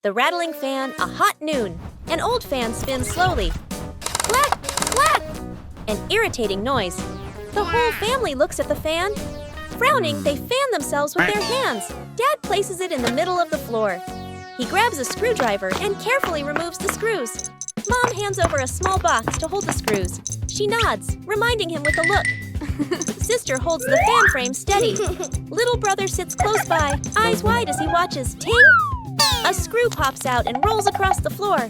The rattling fan, a hot noon. An old fan spins slowly. Clack, clack! An irritating noise. The whole family looks at the fan. Frowning, they fan themselves with their hands. Dad places it in the middle of the floor. He grabs a screwdriver and carefully removes the screws. Mom hands over a small box to hold the screws. She nods, reminding him with a look. Sister holds the fan frame steady. Little brother sits close by, eyes wide as he watches. Ting! A screw pops out and rolls across the floor.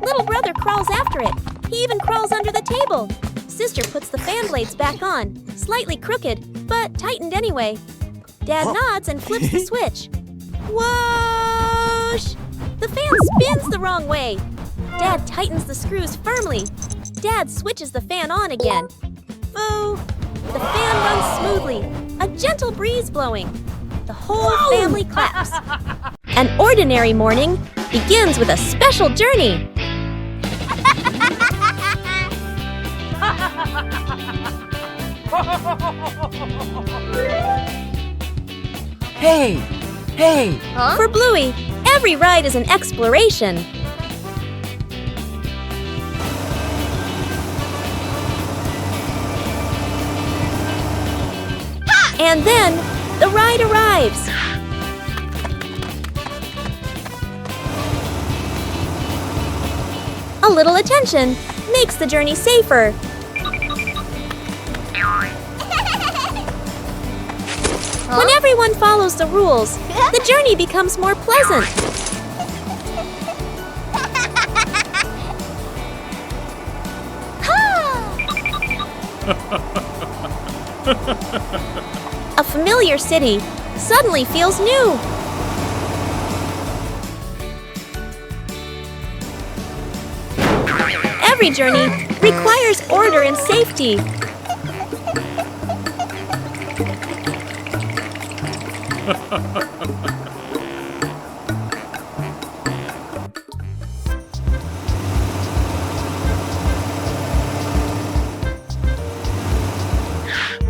Little brother crawls after it. He even crawls under the table. Sister puts the fan blades back on, slightly crooked, but tightened anyway. Dad nods and flips the switch. Whoosh! The fan spins the wrong way. Dad tightens the screws firmly. Dad switches the fan on again. Boo! The fan runs smoothly, a gentle breeze blowing. The whole family claps. An ordinary morning begins with a special journey. Hey! Hey! Huh? For Bluey, every ride is an exploration. And then, the ride arrives. A little attention makes the journey safer. When everyone follows the rules, the journey becomes more pleasant. A familiar city suddenly feels new. Every journey requires order and safety.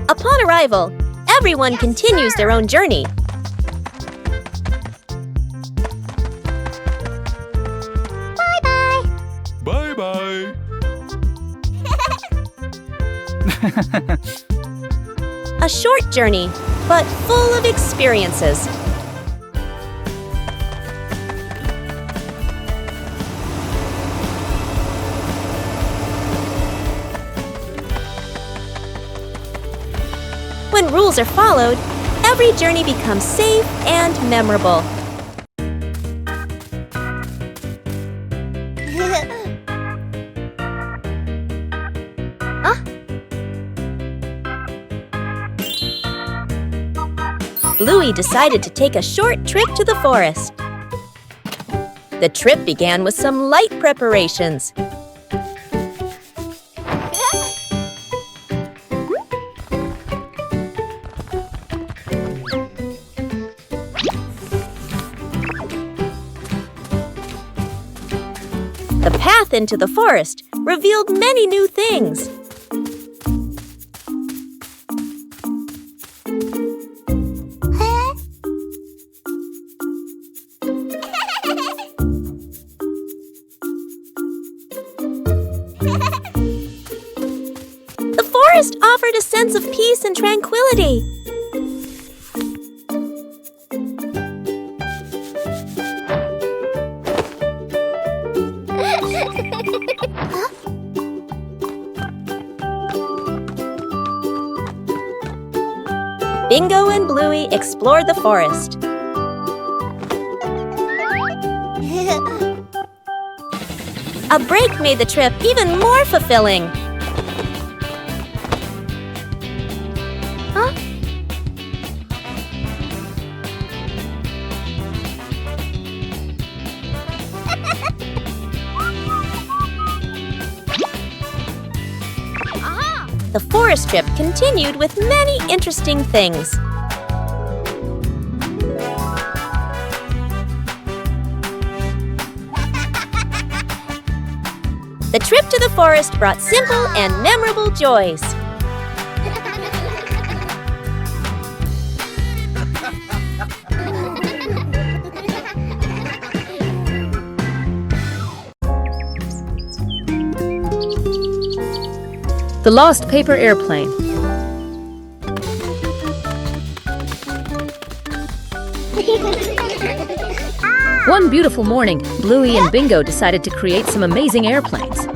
Upon arrival, everyone continues their own journey. Bye-bye. Bye-bye. A short journey, but full of experiences. When rules are followed, every journey becomes safe and memorable. Bluey decided to take a short trip to the forest. The trip began with some light preparations. The path into the forest revealed many new things. The forest offered a sense of peace and tranquility. Bingo and Bluey explored the forest. A break made the trip even more fulfilling. Huh? The forest trip continued with many interesting things. The trip to the forest brought simple and memorable joys. The lost paper airplane. One beautiful morning, Bluey and Bingo decided to create some amazing airplanes.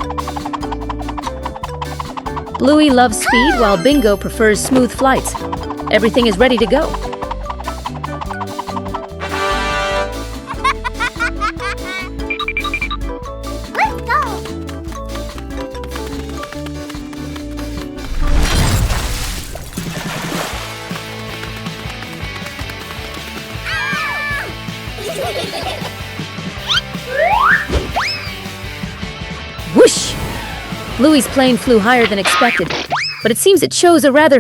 Bluey loves speed while Bingo prefers smooth flights. Everything is ready to go. Let's go! Whoosh! Bluey's plane flew higher than expected, but it seems it chose a rather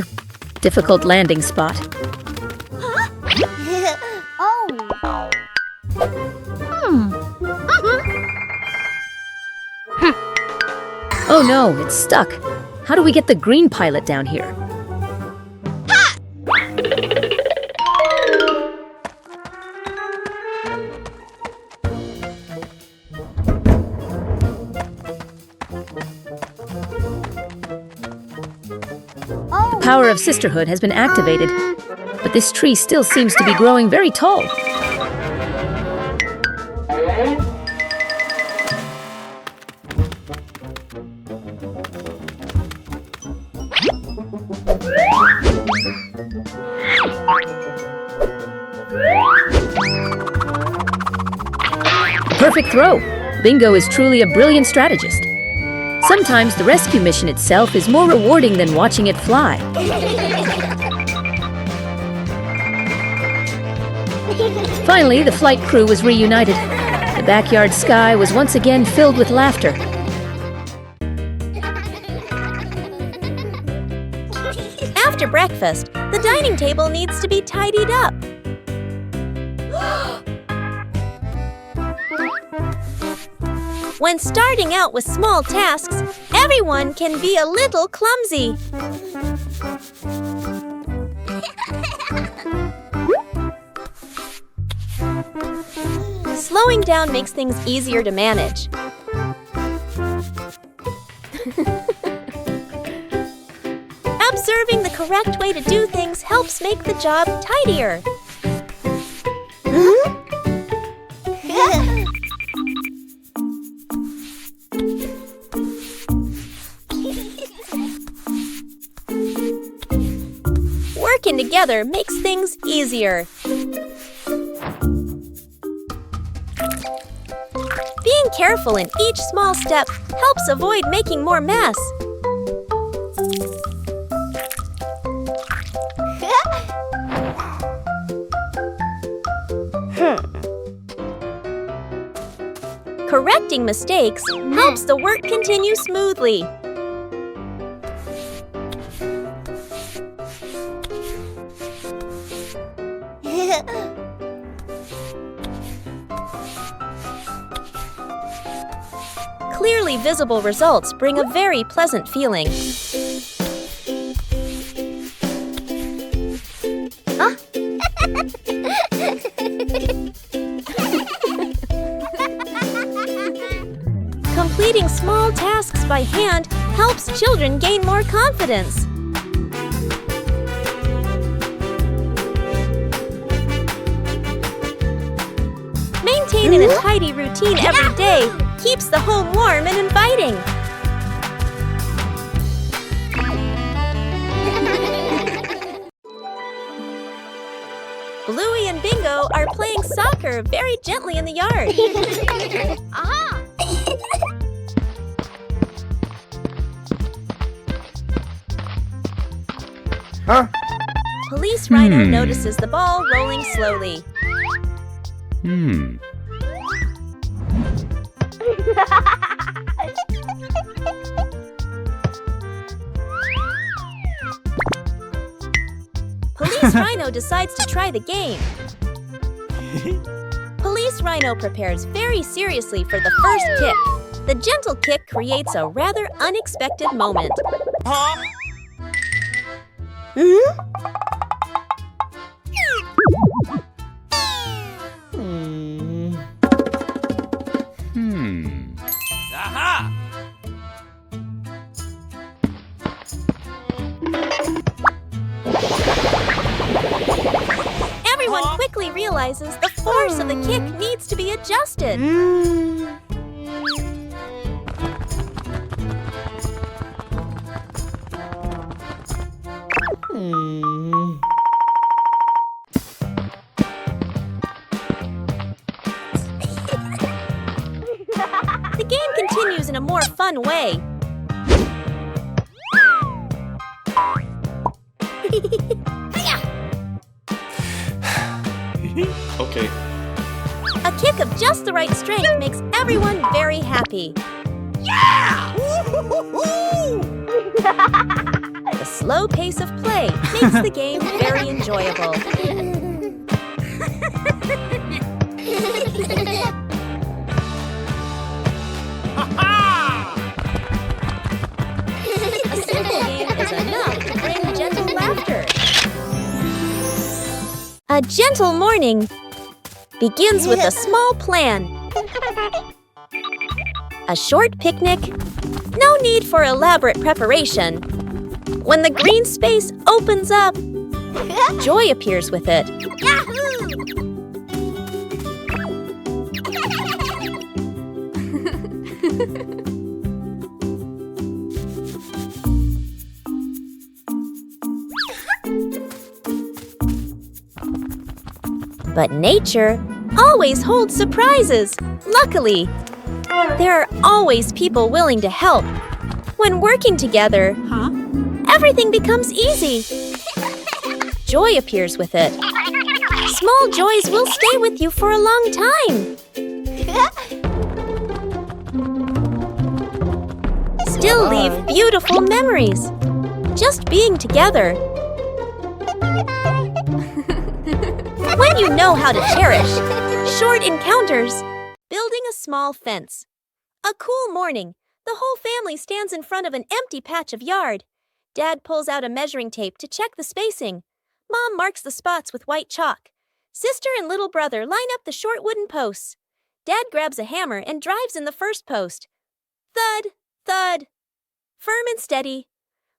difficult landing spot. Oh no, it's stuck. How do we get the green pilot down here? The power of sisterhood has been activated, but this tree still seems to be growing very tall. Perfect throw! Bingo is truly a brilliant strategist. Sometimes the rescue mission itself is more rewarding than watching it fly. Finally, the flight crew was reunited. The backyard sky was once again filled with laughter. After breakfast, the dining table needs to be tidied up. When starting out with small tasks, everyone can be a little clumsy. Slowing down makes things easier to manage. Observing the correct way to do things helps make the job tidier. Working together makes things easier. Being careful in each small step helps avoid making more mess. Correcting mistakes helps the work continue smoothly. Clearly visible results bring a very pleasant feeling. Completing small tasks by hand helps children gain more confidence. Maintaining a tidy routine every day keeps the home warm and inviting. Bluey and Bingo are playing soccer very gently in the yard. Aha! Huh? Police Rhino notices the ball rolling slowly. Police Rhino decides to try the game. Police Rhino prepares very seriously for the first kick. The gentle kick creates a rather unexpected moment. realizes the force of the kick needs to be adjusted. The game continues in a more fun way. Okay. A kick of just the right strength makes everyone very happy. The slow pace of play makes the game very enjoyable. A simple game is enough to bring gentle laughter. A gentle morning begins with a small plan. A short picnic, no need for elaborate preparation. When the green space opens up, joy appears with it. But nature always holds surprises, luckily. There are always people willing to help. When working together, everything becomes easy. Joy appears with it. Small joys will stay with you for a long time. Still leave beautiful memories. Just being together. When you know how to cherish short encounters. Building a small fence. A cool morning. The whole family stands in front of an empty patch of yard. Dad pulls out a measuring tape to check the spacing. Mom marks the spots with white chalk. Sister and little brother line up the short wooden posts. Dad grabs a hammer and drives in the first post. Thud, thud. Firm and steady.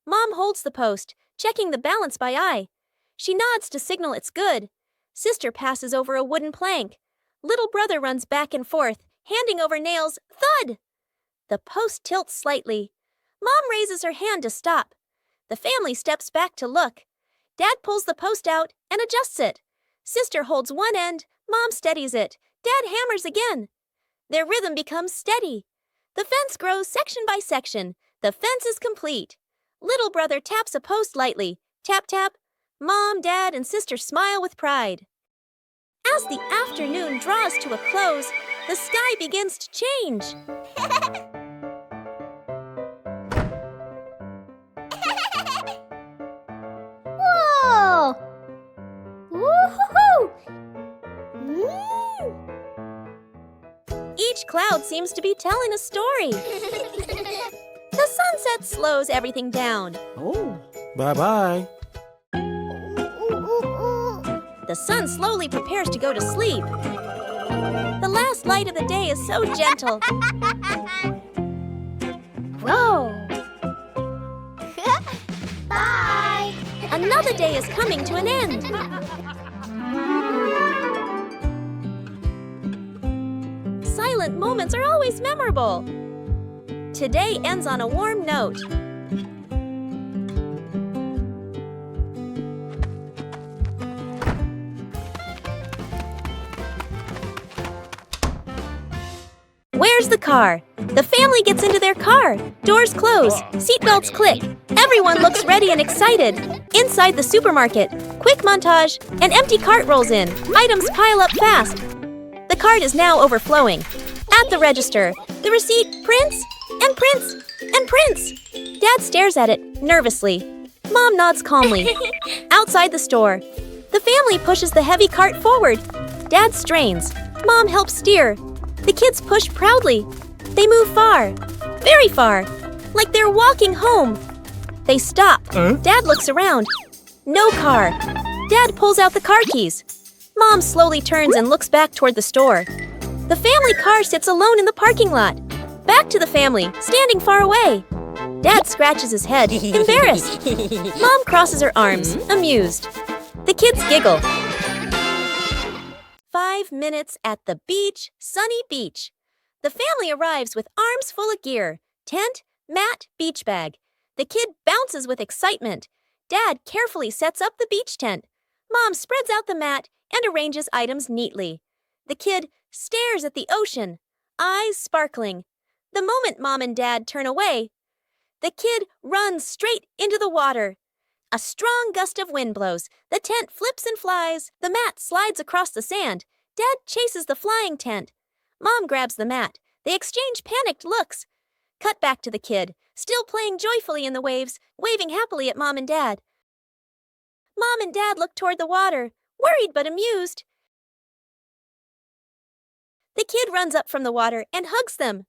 Mom holds the post, checking the balance by eye. She nods to signal it's good. Sister passes over a wooden plank. Little brother runs back and forth, handing over nails. Thud! The post tilts slightly. Mom raises her hand to stop. The family steps back to look. Dad pulls the post out and adjusts it. Sister holds one end. Mom steadies it. Dad hammers again. Their rhythm becomes steady. The fence grows section by section. The fence is complete. Little brother taps a post lightly. Tap, tap. Mom, Dad, and Sister smile with pride. As the afternoon draws to a close, the sky begins to change. Whoa! Woo-hoo-hoo! Each cloud seems to be telling a story. The sunset slows everything down. Oh, bye-bye. The sun slowly prepares to go to sleep. The last light of the day is so gentle. Whoa! Bye! Another day is coming to an end. Silent moments are always memorable. Today ends on a warm note. Where's the car? The family gets into their car. Doors close. Seatbelts click. Everyone looks ready and excited. Inside the supermarket, quick montage. An empty cart rolls in. Items pile up fast. The cart is now overflowing. At the register, the receipt prints and prints and prints. Dad stares at it nervously. Mom nods calmly. Outside the store, the family pushes the heavy cart forward. Dad strains. Mom helps steer. The kids push proudly. They move far, very far, like they're walking home. They stop. Dad looks around. No car. Dad pulls out the car keys. Mom slowly turns and looks back toward the store. The family car sits alone in the parking lot. Back to the family, standing far away. Dad scratches his head, embarrassed. Mom crosses her arms, amused. The kids giggle. 5 minutes at the beach, sunny beach. The family arrives with arms full of gear, tent, mat, beach bag. The kid bounces with excitement. Dad carefully sets up the beach tent. Mom spreads out the mat and arranges items neatly. The kid stares at the ocean, eyes sparkling. The moment Mom and Dad turn away, the kid runs straight into the water. A strong gust of wind blows. The tent flips and flies. The mat slides across the sand. Dad chases the flying tent. Mom grabs the mat. They exchange panicked looks. Cut back to the kid, still playing joyfully in the waves, waving happily at Mom and Dad. Mom and Dad look toward the water, worried but amused. The kid runs up from the water and hugs them.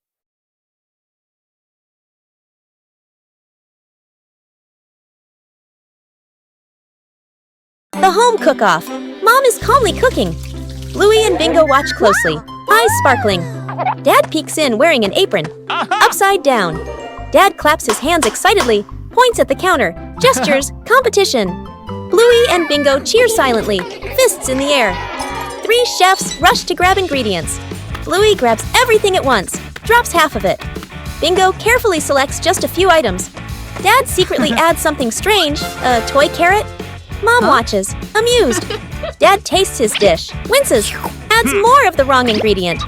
The home cook-off. Mom is calmly cooking. Louie and Bingo watch closely, eyes sparkling. Dad peeks in wearing an apron, upside down. Dad claps his hands excitedly, points at the counter, gestures, competition. Louie and Bingo cheer silently, fists in the air. 3 chefs rush to grab ingredients. Louie grabs everything at once, drops half of it. Bingo carefully selects just a few items. Dad secretly adds something strange, a toy carrot. Mom watches, amused. Dad tastes his dish, winces, adds more of the wrong ingredient.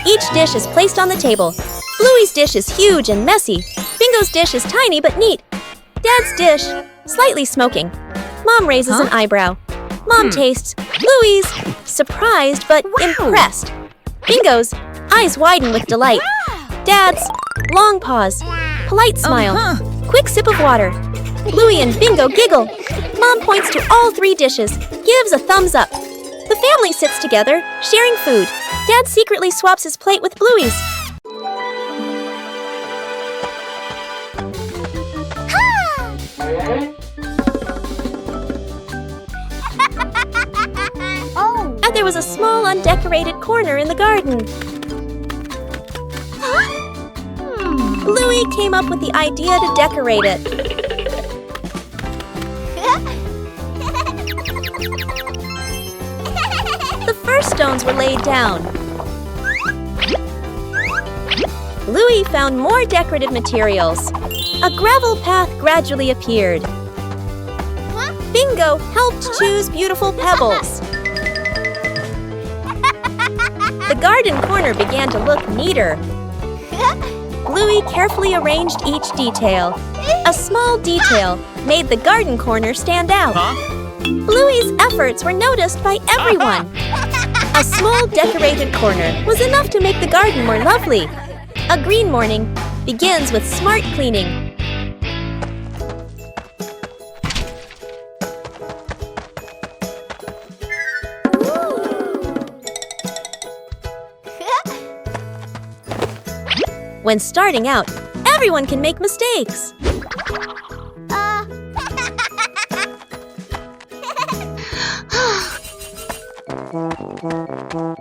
Each dish is placed on the table. Louie's dish is huge and messy. Bingo's dish is tiny but neat. Dad's dish, slightly smoking. Mom raises an eyebrow. Mom tastes. Louie's, surprised but impressed. Bingo's, eyes widen with delight. Dad's, long pause, polite smile, quick sip of water. Louie and Bingo giggle. Mom points to all 3 dishes, gives a thumbs up. The family sits together, sharing food. Dad secretly swaps his plate with Bluey's. And there was a small undecorated corner in the garden. Louie came up with the idea to decorate it. The first stones were laid down. Louie found more decorative materials. A gravel path gradually appeared. Bingo helped choose beautiful pebbles. The garden corner began to look neater. Louie carefully arranged each detail. A small detail made the garden corner stand out. Bluey's efforts were noticed by everyone. A small decorated corner was enough to make the garden more lovely. A green morning begins with smart cleaning. When starting out, everyone can make mistakes.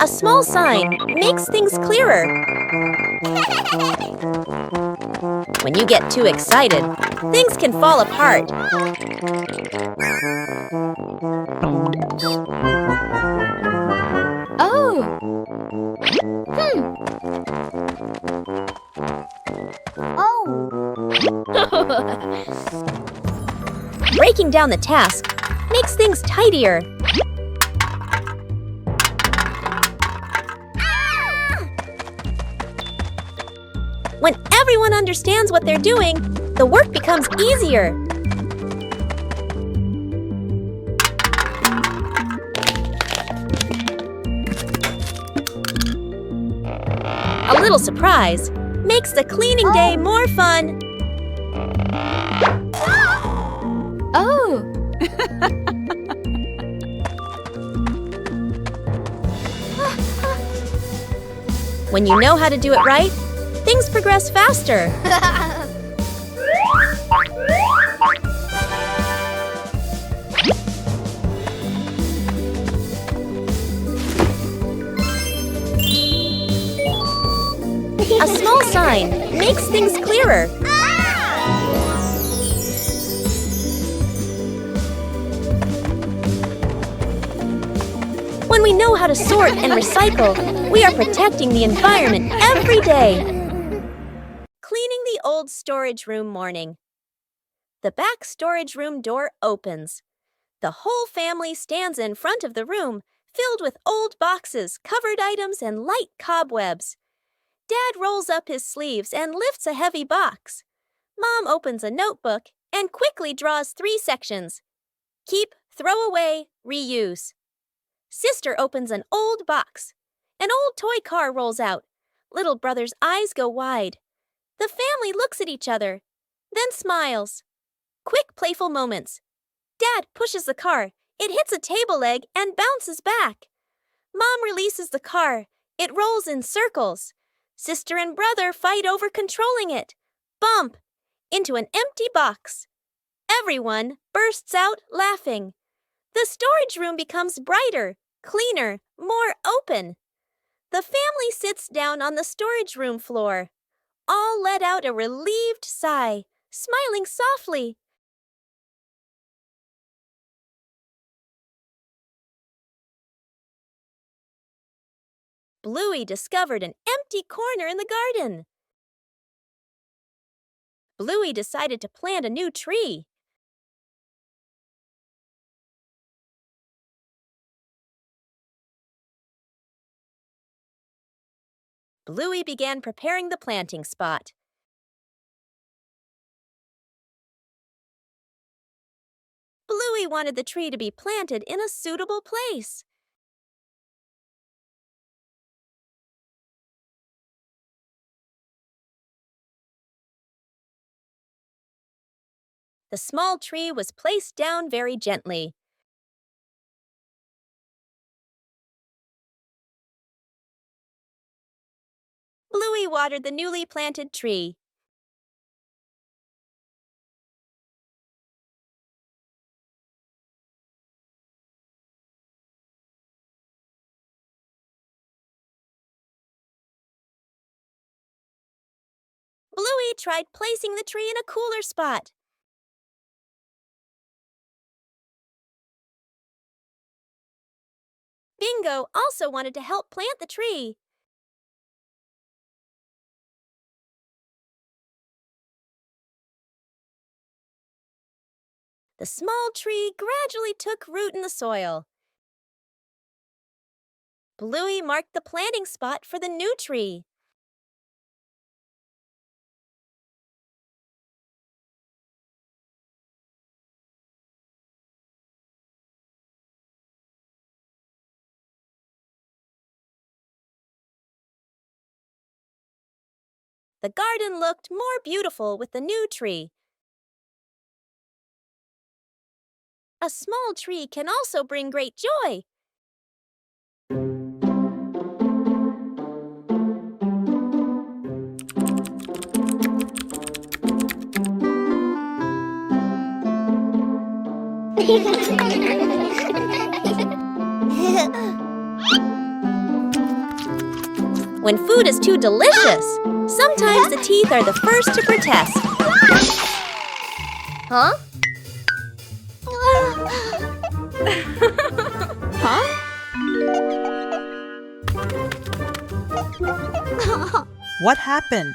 A small sign makes things clearer. When you get too excited, things can fall apart. Breaking down the task makes things tidier. When everyone understands what they're doing, the work becomes easier. A little surprise makes the cleaning day more fun. When you know how to do it right, things progress faster. A small sign makes things clearer. When When we know how to sort and recycle, we are protecting the environment every day. Cleaning the old storage room morning. The back storage room door opens. The whole family stands in front of the room, filled with old boxes, covered items, and light cobwebs. Dad rolls up his sleeves and lifts a heavy box. Mom opens a notebook and quickly draws 3 sections. Keep, throw away, reuse. Sister opens an old box. An old toy car rolls out. Little brother's eyes go wide. The family looks at each other, then smiles. Quick, playful moments. Dad pushes the car. It hits a table leg and bounces back. Mom releases the car. It rolls in circles. Sister and brother fight over controlling it. Bump! Into an empty box. Everyone bursts out laughing. The storage room becomes brighter, cleaner, more open. The family sits down on the storage room floor. All let out a relieved sigh, smiling softly. Bluey discovered an empty corner in the garden. Bluey decided to plant a new tree. Bluey began preparing the planting spot. Bluey wanted the tree to be planted in a suitable place. The small tree was placed down very gently. Bluey watered the newly planted tree. Bluey tried placing the tree in a cooler spot. Bingo also wanted to help plant the tree. The small tree gradually took root in the soil. Bluey marked the planting spot for the new tree. The garden looked more beautiful with the new tree. A small tree can also bring great joy. When food is too delicious, sometimes the teeth are the first to protest. Huh? What happened?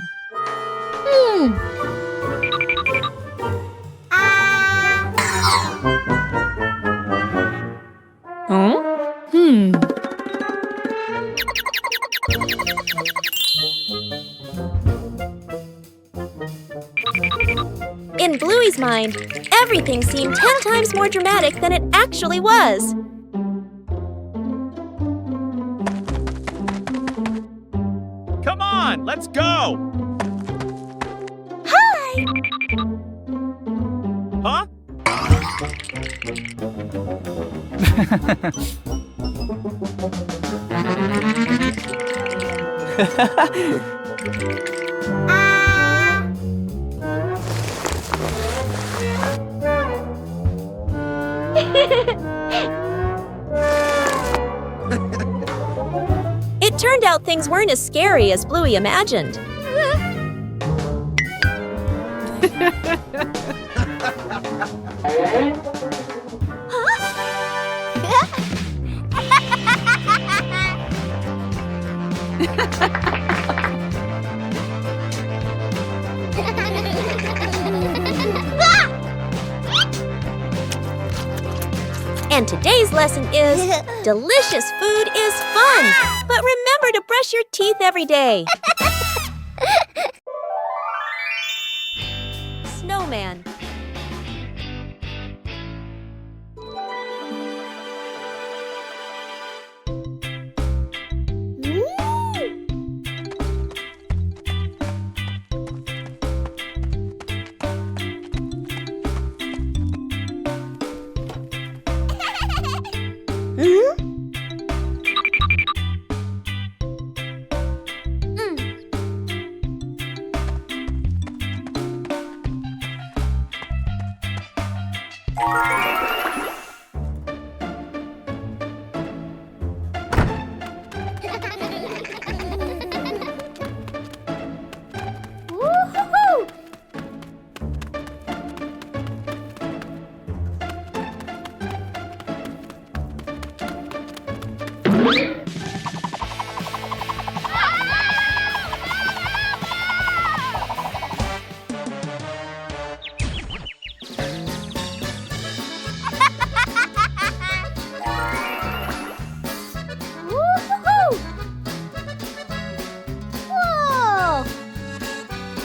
In Bluey's mind, everything seemed 10 times more dramatic than it actually was. Come on, let's go! Hi! Huh? It turned out things weren't as scary as Bluey imagined. And today's lesson is, delicious food is fun, but remember to brush your teeth every day. Snowman. Woohoo!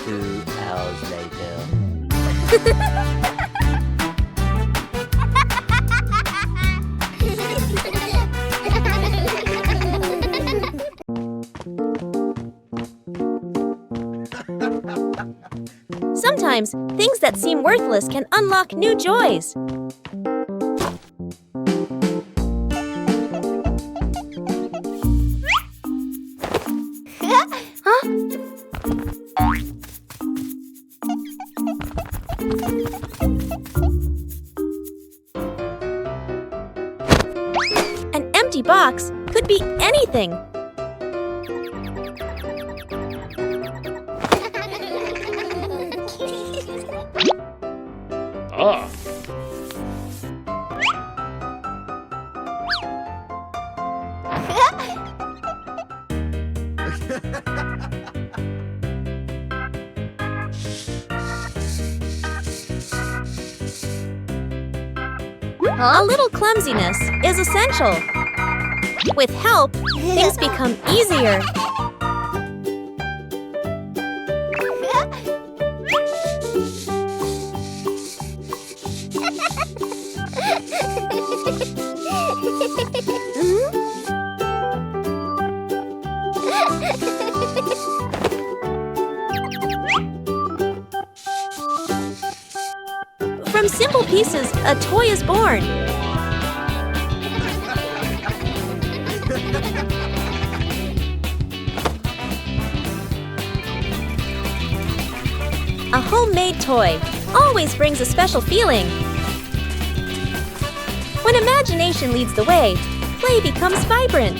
2 hours later. Sometimes, things that seem worthless can unlock new joys. An empty box could be anything. Ah. A little clumsiness is essential. With help, things become easier. From simple pieces, a toy is born. A homemade toy always brings a special feeling. When imagination leads the way, play becomes vibrant.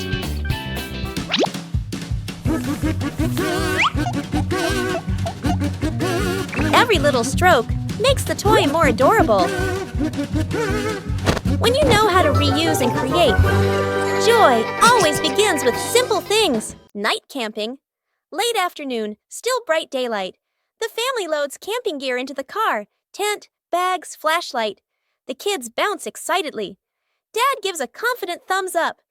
Every little stroke makes the toy more adorable. When you know how to reuse and create, joy always begins with simple things. Night camping. Late afternoon, still bright daylight. The family loads camping gear into the car. Tent, bags, flashlight. The kids bounce excitedly. Dad gives a confident thumbs up.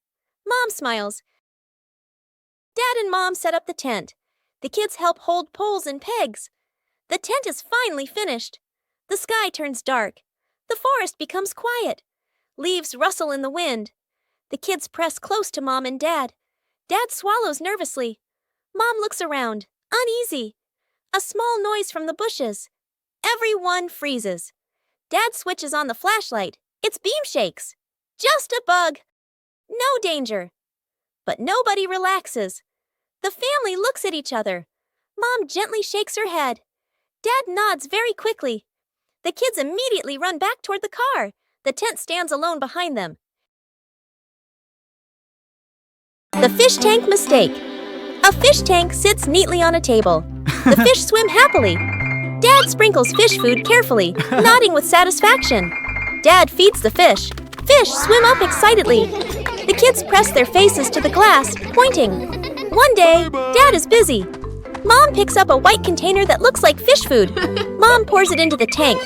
Mom smiles. Dad and Mom set up the tent. The kids help hold poles and pegs. The tent is finally finished. The sky turns dark. The forest becomes quiet. Leaves rustle in the wind. The kids press close to Mom and Dad. Dad swallows nervously. Mom looks around, uneasy. A small noise from the bushes. Everyone freezes. Dad switches on the flashlight. Its beam shakes. Just a bug. No danger. But nobody relaxes. The family looks at each other. Mom gently shakes her head. Dad nods very quickly. The kids immediately run back toward the car. The tent stands alone behind them. The fish tank mistake. A fish tank sits neatly on a table. The fish swim happily. Dad sprinkles fish food carefully, nodding with satisfaction. Dad feeds the fish. Fish swim up excitedly. The kids press their faces to the glass, pointing. One day, Dad is busy. Mom picks up a white container that looks like fish food. Mom pours it into the tank.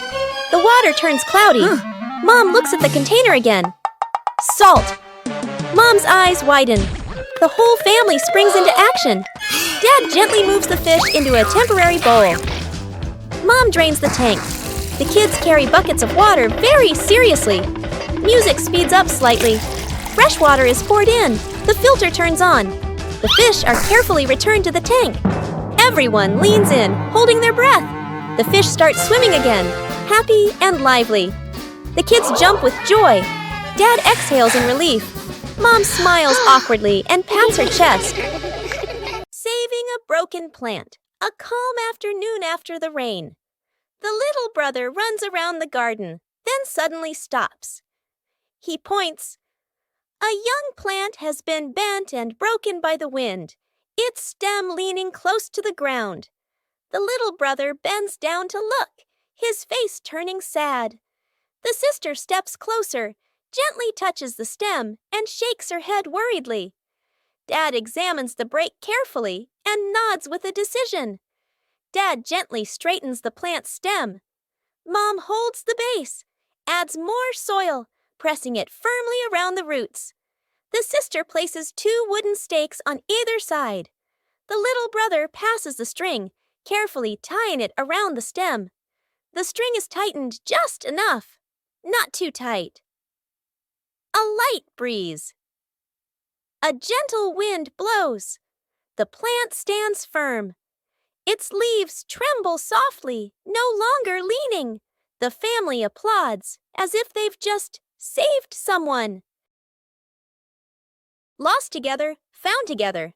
The water turns cloudy. Mom looks at the container again. Salt. Mom's eyes widen. The whole family springs into action. Dad gently moves the fish into a temporary bowl. Mom drains the tank. The kids carry buckets of water very seriously. Music speeds up slightly. Fresh water is poured in. The filter turns on. The fish are carefully returned to the tank. Everyone leans in, holding their breath. The fish starts swimming again, happy and lively. The kids jump with joy. Dad exhales in relief. Mom smiles awkwardly and pats her chest. Saving a broken plant. A calm afternoon after the rain. The little brother runs around the garden, then suddenly stops. He points. A young plant has been bent and broken by the wind, its stem leaning close to the ground. The little brother bends down to look, his face turning sad. The sister steps closer, gently touches the stem, and shakes her head worriedly. Dad examines the break carefully and nods with a decision. Dad gently straightens the plant's stem. Mom holds the base, adds more soil, pressing it firmly around the roots. The sister places 2 wooden stakes on either side. The little brother passes the string, carefully tying it around the stem. The string is tightened just enough, not too tight. A light breeze. A gentle wind blows. The plant stands firm. Its leaves tremble softly, no longer leaning. The family applauds, as if they've just saved someone. Lost together, found together.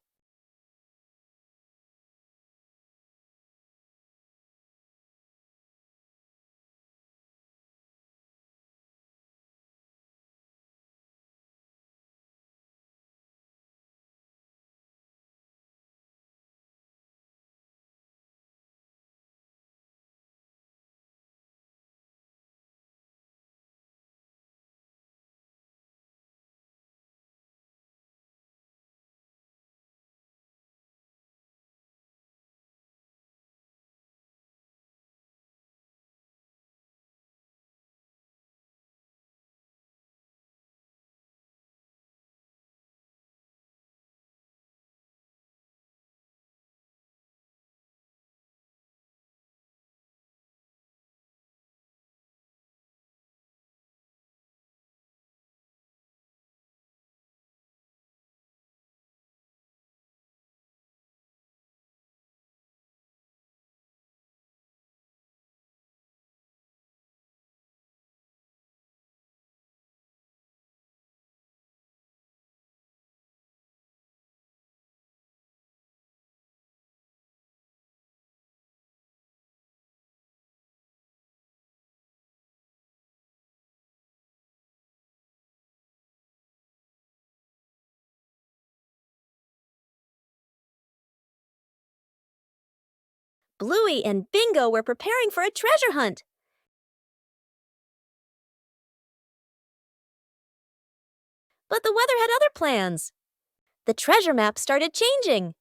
Bluey and Bingo were preparing for a treasure hunt. But the weather had other plans. The treasure map started changing.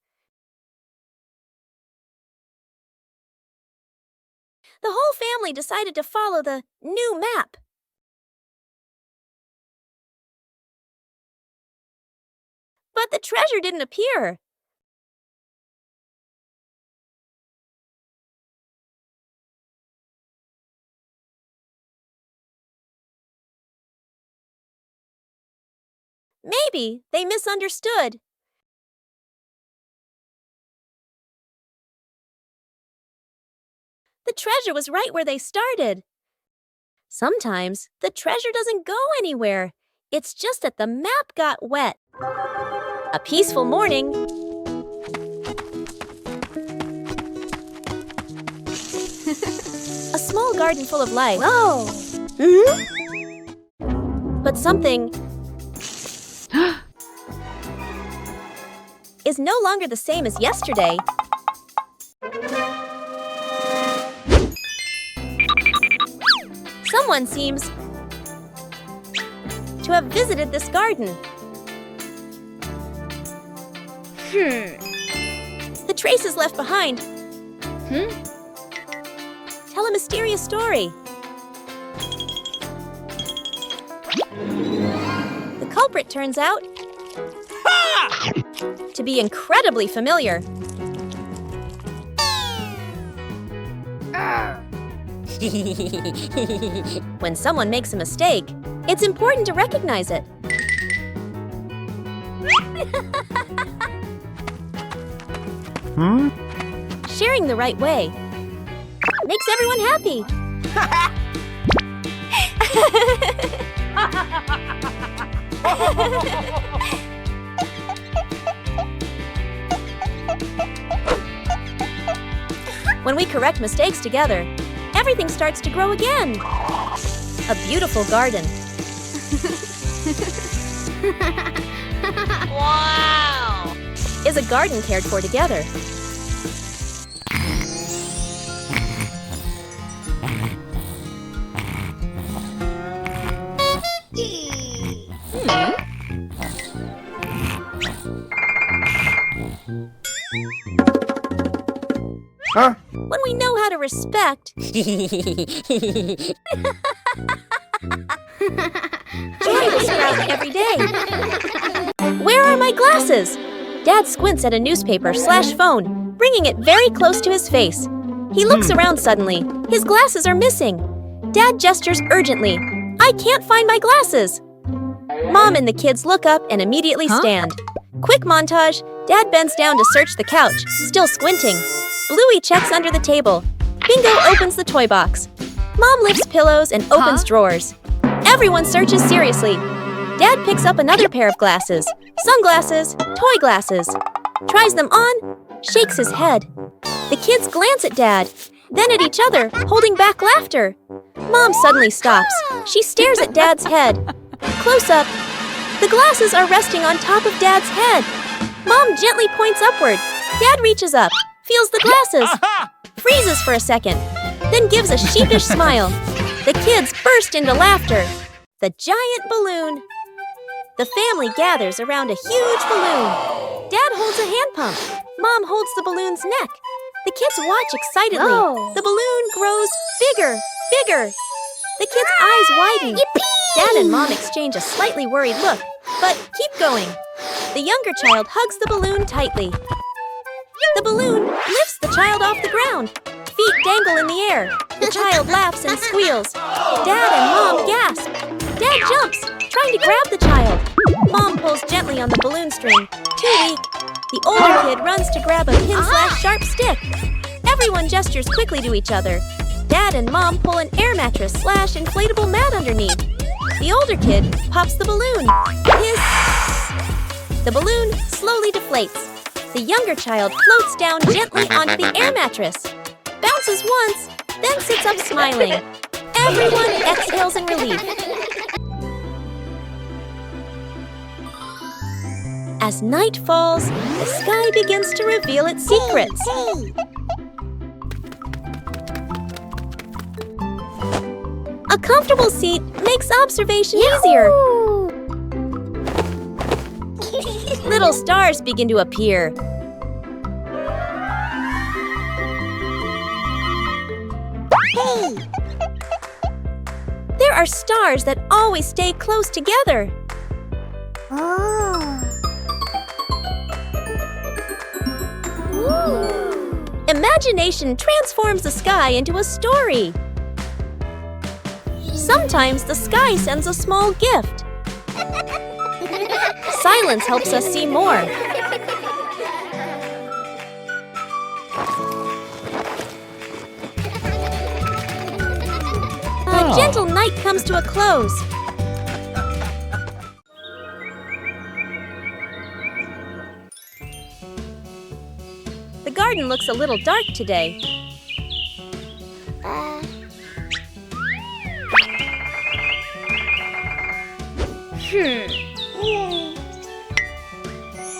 The whole family decided to follow the new map. But the treasure didn't appear. Maybe they misunderstood. The treasure was right where they started. Sometimes the treasure doesn't go anywhere. It's just that the map got wet. A peaceful morning. A small garden full of life. Whoa! But something is no longer the same as yesterday. Someone seems to have visited this garden. The trace is left behind. Tell a mysterious story. The culprit turns out to be incredibly familiar. When someone makes a mistake, it's important to recognize it. Sharing the right way makes everyone happy. When we correct mistakes together, everything starts to grow again. A beautiful garden. Wow! Is a garden cared for together. Huh? When we know how to respect, joy will sprout every day. Where are my glasses? Dad squints at a newspaper/phone, bringing it very close to his face. He looks around suddenly. His glasses are missing. Dad gestures urgently. I can't find my glasses. Mom and the kids look up and immediately stand. Quick montage. Dad bends down to search the couch, still squinting. Bluey checks under the table. Bingo opens the toy box. Mom lifts pillows and opens drawers. Everyone searches seriously. Dad picks up another pair of glasses. Sunglasses, toy glasses. Tries them on, shakes his head. The kids glance at Dad, then at each other, holding back laughter. Mom suddenly stops. She stares at Dad's head. Close up. The glasses are resting on top of Dad's head. Mom gently points upward. Dad reaches up, feels the glasses, freezes for a second, then gives a sheepish smile. The kids burst into laughter. The giant balloon. The family gathers around a huge balloon. Dad holds a hand pump. Mom holds the balloon's neck. The kids watch excitedly. Whoa. The balloon grows bigger, bigger. The kids' eyes widen. Dad and Mom exchange a slightly worried look, but keep going. The younger child hugs the balloon tightly. The balloon lifts the child off the ground. Feet dangle in the air. The child laughs and squeals. Dad and Mom gasp. Dad jumps, trying to grab the child. Mom pulls gently on the balloon string. Too weak. The older kid runs to grab a pin/sharp stick. Everyone gestures quickly to each other. Dad and Mom pull an air mattress/inflatable mat underneath. The older kid pops the balloon. Hiss! The balloon slowly deflates. The younger child floats down gently onto the air mattress. Bounces once, then sits up smiling. Everyone exhales in relief. As night falls, the sky begins to reveal its secrets. A comfortable seat makes observation easier. Little stars begin to appear. There are stars that always stay close together. Imagination transforms the sky into a story. Sometimes the sky sends a small gift. Silence helps us see more. A gentle night comes to a close. The garden looks a little dark today.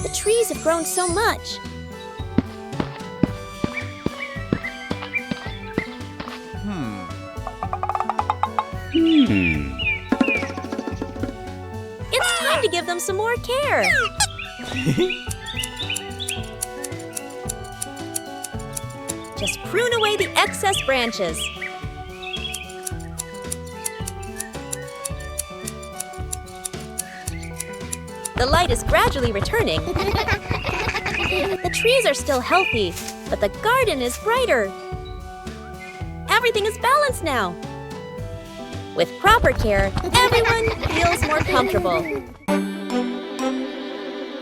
The trees have grown so much. It's time to give them some more care. Just prune away the excess branches. The light is gradually returning. The trees are still healthy, but the garden is brighter. Everything is balanced now. With proper care, everyone feels more comfortable.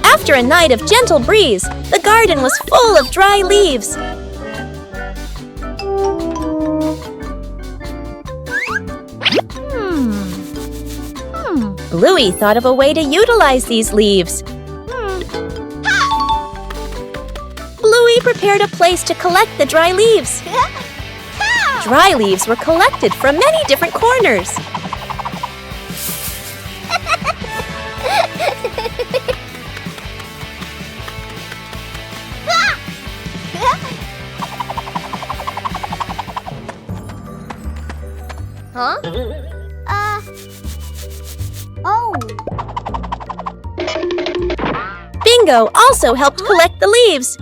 After a night of gentle breeze, the garden was full of dry leaves. Bluey thought of a way to utilize these leaves. Bluey prepared a place to collect the dry leaves. Dry leaves were collected from many different corners. Huh? Oh. Bingo also helped collect the leaves.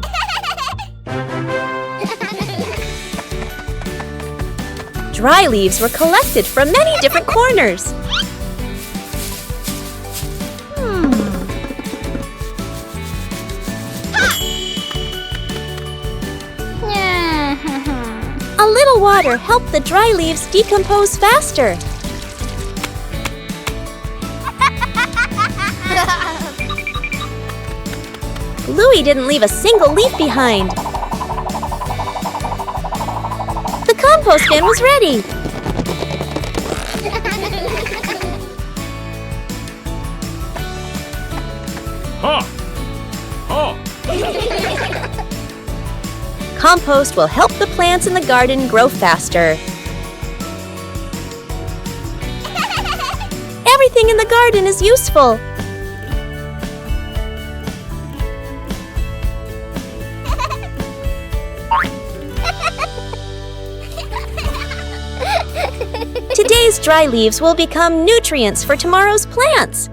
Dry leaves were collected from many different corners. A little water helped the dry leaves decompose faster. Bluey didn't leave a single leaf behind. The compost bin was ready. Huh. Huh. Compost will help the plants in the garden grow faster. Everything in the garden is useful. Today's dry leaves will become nutrients for tomorrow's plants.